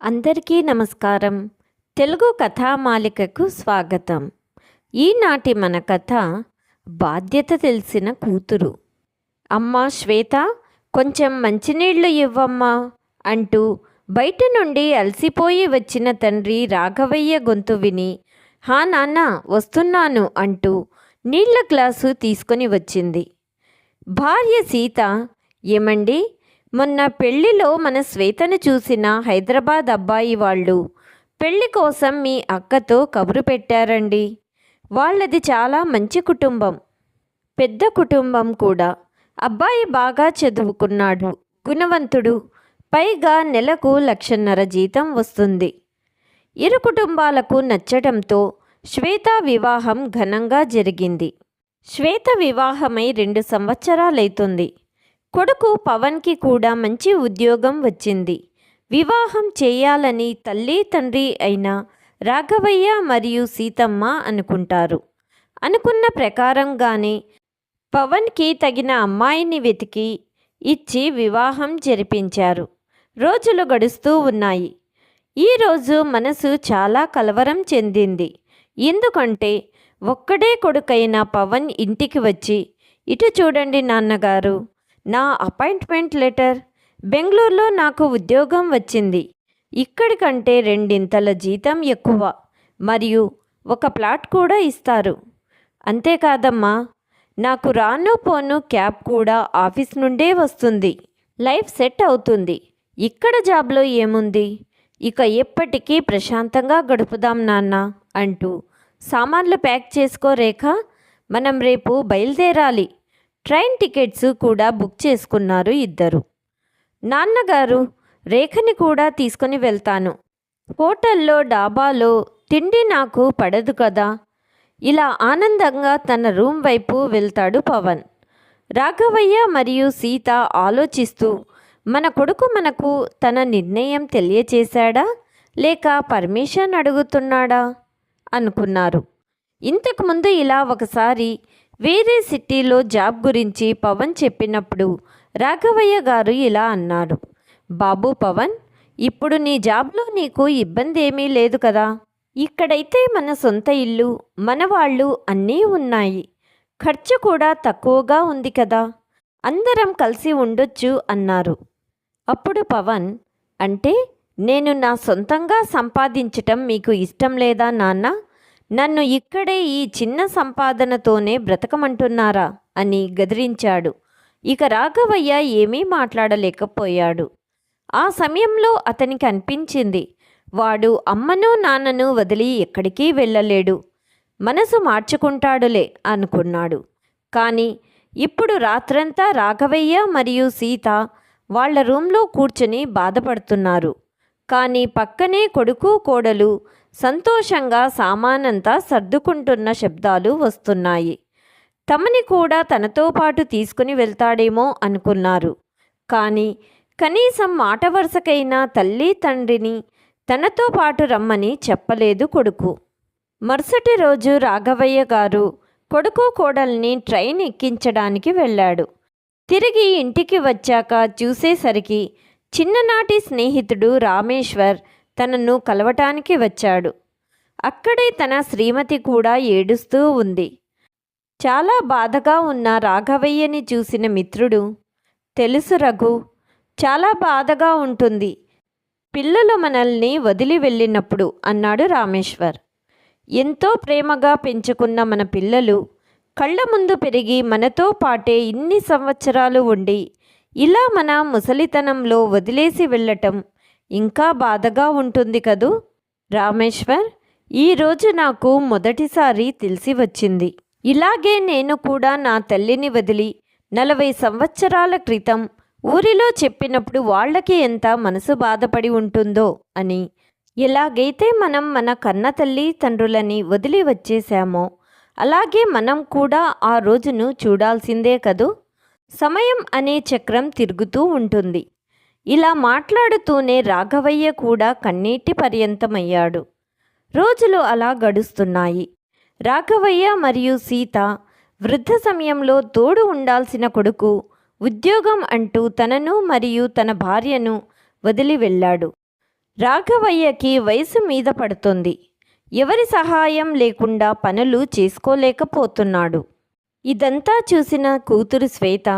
అందరికీ నమస్కారం. తెలుగు కథామాలికకు స్వాగతం. ఈనాటి మన కథ బాధ్యత తెలిసిన కూతురు. అమ్మా శ్వేత, కొంచెం మంచినీళ్లు ఇవ్వమ్మా అంటూ బయట నుండి అలసిపోయి వచ్చిన తండ్రి రాఘవయ్య గొంతు విని, హా నాన్న వస్తున్నాను అంటూ నీళ్ల గ్లాసు తీసుకొని వచ్చింది. భార్య సీత, ఏమండి, మొన్న పెళ్లిలో మన శ్వేతను చూసిన హైదరాబాద్ అబ్బాయి వాళ్ళు పెళ్లి కోసం మీ అక్కతో కబురు పెట్టారండి. వాళ్ళది చాలా మంచి కుటుంబం, పెద్ద కుటుంబం కూడా. అబ్బాయి బాగా చదువుకున్నాడు, గుణవంతుడు, పైగా నెలకు 1,50,000 జీతం వస్తుంది. ఇరు కుటుంబాలకు నచ్చడంతో శ్వేత వివాహం ఘనంగా జరిగింది. శ్వేత వివాహమై 2 సంవత్సరాలైతుంది. కొడుకు పవన్కి కూడా మంచి ఉద్యోగం వచ్చింది. వివాహం చేయాలని తల్లి తండ్రి అయిన రాఘవయ్య మరియు సీతమ్మ అనుకుంటారు. అనుకున్న ప్రకారంగానే పవన్కి తగిన అమ్మాయిని వెతికి ఇచ్చి వివాహం జరిపించారు. రోజులు గడుస్తూ ఉన్నాయి. ఈరోజు మనసు చాలా కలవరం చెందింది. ఎందుకంటే ఒక్కడే కొడుకైన పవన్ ఇంటికి వచ్చి, ఇటు చూడండి నాన్నగారు, నా అపాయింట్మెంట్ లెటర్, బెంగళూరులో నాకు ఉద్యోగం వచ్చింది. ఇక్కడికంటే 2 జీతం ఎక్కువ, మరియు ఒక ప్లాట్ కూడా ఇస్తారు. అంతేకాదమ్మా, నాకు రాను పోను క్యాబ్ కూడా ఆఫీస్ నుండే వస్తుంది. లైఫ్ సెట్ అవుతుంది. ఇక్కడ జాబ్లో ఏముంది, ఇక ఎప్పటికీ ప్రశాంతంగా గడుపుదాం నాన్న అంటూ, సామాన్లు ప్యాక్ చేసుకో రేఖ, మనం రేపు బయలుదేరాలి. ట్రైన్ టికెట్స్ కూడా బుక్ చేసుకున్నారు ఇద్దరు. నాన్నగారు, రేఖని కూడా తీసుకొని వెళ్తాను. హోటల్లో డాబాలో తిండి నాకు పడదు కదా. ఇలా ఆనందంగా తన రూమ్ వైపు వెళ్తాడు పవన్. రాఘవయ్య మరియు సీత ఆలోచిస్తూ, మన కొడుకు మనకు తన నిర్ణయం తెలియచేశాడా లేక పర్మిషన్ అడుగుతున్నాడా అనుకున్నారు. ఇంతకుముందు ఇలా ఒకసారి వేరే సిటీలో జాబ్ గురించి పవన్ చెప్పినప్పుడు రాఘవయ్య గారు ఇలా అన్నారు, బాబు పవన్, ఇప్పుడు నీ జాబ్లో నీకు ఇబ్బంది ఏమీ లేదు కదా. ఇక్కడైతే మన సొంత ఇల్లు, మన వాళ్ళు అన్నీ ఉన్నాయి. ఖర్చు కూడా తక్కువగా ఉంది కదా. అందరం కలిసి ఉండొచ్చు అన్నారు. అప్పుడు పవన్, అంటే నేను నా సొంతంగా సంపాదించటం మీకు ఇష్టం లేదా నాన్న? నన్ను ఇక్కడే ఈ చిన్న సంపాదనతోనే బ్రతకమంటున్నారా అని గదిరించాడు. ఇక రాఘవయ్య ఏమీ మాట్లాడలేకపోయాడు. ఆ సమయంలో అతనికి అనిపించింది, వాడు అమ్మను నాన్నను వదిలి ఎక్కడికి వెళ్ళలేడు, మనసు మార్చుకుంటాడులే అనుకున్నాడు. కానీ ఇప్పుడు రాత్రంతా రాఘవయ్య మరియు సీత వాళ్ళ రూమ్లో కూర్చుని బాధపడుతున్నారు. కానీ పక్కనే కొడుకు కోడలు సంతోషంగా సామానంతా సర్దుకుంటున్న శబ్దాలు వస్తున్నాయి. తమని కూడా తనతో పాటు తీసుకుని వెళ్తాడేమో అనుకున్నారు. కానీ కనీసం మాట వరుసకైనా తల్లి తండ్రిని తనతో పాటు రమ్మని చెప్పలేదు కొడుకు. మరుసటి రోజు రాఘవయ్య గారు కొడుకు కోడల్ని ట్రైన్ ఎక్కించడానికి వెళ్ళాడు. తిరిగి ఇంటికి వచ్చాక చూసేసరికి చిన్ననాటి స్నేహితుడు రామేశ్వర్ తనను కలవటానికి వచ్చాడు. అక్కడే తన శ్రీమతి కూడా ఏడుస్తూ ఉంది. చాలా బాధగా ఉన్న రాఘవయ్యని చూసిన మిత్రుడు, తెలుసు రఘు, చాలా బాధగా ఉంటుంది పిల్లలు మనల్ని వదిలి వెళ్ళినప్పుడు అన్నాడు రామేశ్వర్. ఎంతో ప్రేమగా పెంచుకున్న మన పిల్లలు కళ్ళ ముందు పెరిగి మనతో పాటే ఇన్ని సంవత్సరాలు ఉండి ఇలా మన ముసలితనంలో వదిలేసి వెళ్ళటం ఇంకా బాధగా ఉంటుంది కదూ రామేశ్వర్. ఈరోజు నాకు మొదటిసారి తెలిసి వచ్చింది. ఇలాగే నేను కూడా నా తల్లిని వదిలి 40 సంవత్సరాల క్రితం ఊరిలో చెప్పినప్పుడు వాళ్ళకి ఎంత మనసు బాధపడి ఉంటుందో అని. ఎలాగైతే మనం మన కన్న తల్లి తండ్రులని వదిలి వచ్చేసామో అలాగే మనం కూడా ఆ రోజును చూడాల్సిందే కదూ. సమయం అనే చక్రం తిరుగుతూ ఉంటుంది. ఇలా మాట్లాడుతూనే రాఘవయ్య కూడా కన్నీటి పర్యంతమయ్యాడు. రోజులు అలా గడుస్తున్నాయి. రాఘవయ్య మరియు సీత వృద్ధ సమయంలో తోడు ఉండాల్సిన కొడుకు ఉద్యోగం అంటూ తనను మరియు తన భార్యను వదిలి వెళ్ళాడు. రాఘవయ్యకి వయసు మీద పడుతుంది. ఎవరి సహాయం లేకుండా పనులు చేసుకోలేకపోతున్నాడు. ఇదంతా చూసిన కూతురు శ్వేత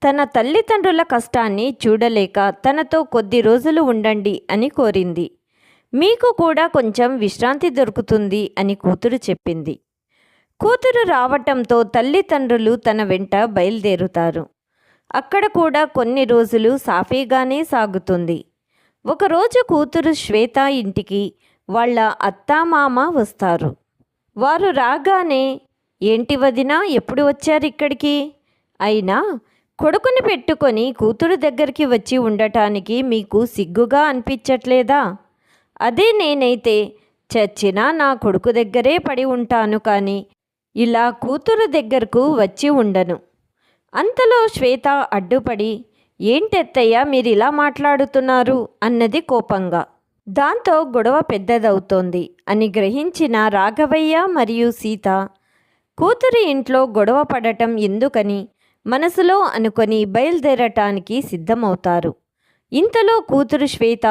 తన తల్లిదండ్రుల కష్టాన్ని చూడలేక తనతో కొద్ది రోజులు ఉండండి అని కోరింది. మీకు కూడా కొంచెం విశ్రాంతి దొరుకుతుంది అని కూతురు చెప్పింది. కూతురు రావటంతో తల్లిదండ్రులు తన వెంట బయలుదేరుతారు. అక్కడ కూడా కొన్ని రోజులు సాఫీగానే సాగుతుంది. ఒకరోజు కూతురు శ్వేత ఇంటికి వాళ్ళ అత్తామామ వస్తారు. వారు రాగానే, ఏంటి వదినా, ఎప్పుడు వచ్చారు ఇక్కడికి? అయినా కొడుకుని పెట్టుకొని కూతురు దగ్గరికి వచ్చి ఉండటానికి మీకు సిగ్గుగా అనిపించట్లేదా? అదే నేనైతే చచ్చినా నా కొడుకు దగ్గరే పడి ఉంటాను, కానీ ఇలా కూతురు దగ్గరకు వచ్చి ఉండను. అంతలో శ్వేత అడ్డుపడి, ఏంటెత్తయ్య మీరు ఇలా మాట్లాడుతున్నారు అన్నది కోపంగా. దాంతో గొడవ పెద్దదవుతోంది అని గ్రహించిన రాఘవయ్య మరియు సీత కూతురి ఇంట్లో గొడవ పడటం ఎందుకని మనసులో అనుకొని బయలుదేరటానికి సిద్ధమవుతారు. ఇంతలో కూతురు శ్వేత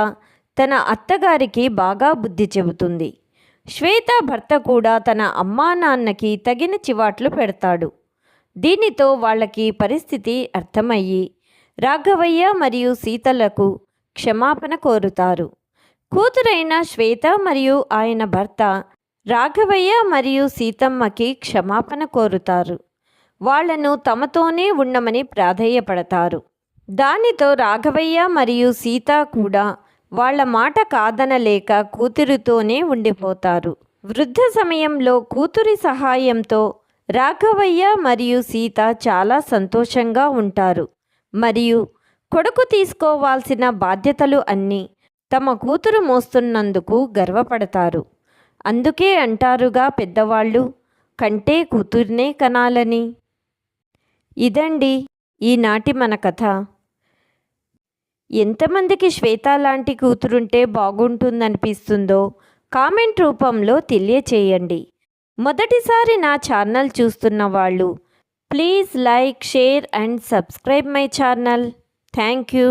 తన అత్తగారికి బాగా బుద్ధి చెబుతుంది. శ్వేత భర్త కూడా తన అమ్మా నాన్నకి తగిన చివాట్లు పెడతాడు. దీనితో వాళ్ళకి పరిస్థితి అర్థమయ్యి రాఘవయ్య మరియు సీతలకు క్షమాపణ కోరుతారు. కూతురైన శ్వేత మరియు ఆయన భర్త రాఘవయ్య మరియు సీతమ్మకి క్షమాపణ కోరుతారు. వాళ్లను తమతోనే ఉండమని ప్రాధేయపడతారు. దానితో రాఘవయ్య మరియు సీత కూడా వాళ్ళ మాట కాదనలేక కూతురితోనే ఉండిపోతారు. వృద్ధ సమయంలో కూతురి సహాయంతో రాఘవయ్య మరియు సీత చాలా సంతోషంగా ఉంటారు. మరియు కొడుకు తీసుకోవాల్సిన బాధ్యతలు అన్నీ తమ కూతురు మోస్తున్నందుకు గర్వపడతారు. అందుకే అంటారుగా పెద్దవాళ్ళు, కంటే కూతుర్నే కనాలని. ఇదండి ఈనాటి మన కథ. ఎంతమందికి శ్వేత లాంటి కూతురుంటే బాగుంటుందనిపిస్తుందో కామెంట్ రూపంలో తెలియచేయండి. మొదటిసారి నా ఛానల్ చూస్తున్న వాళ్ళు please like, share and subscribe my channel. Thank you.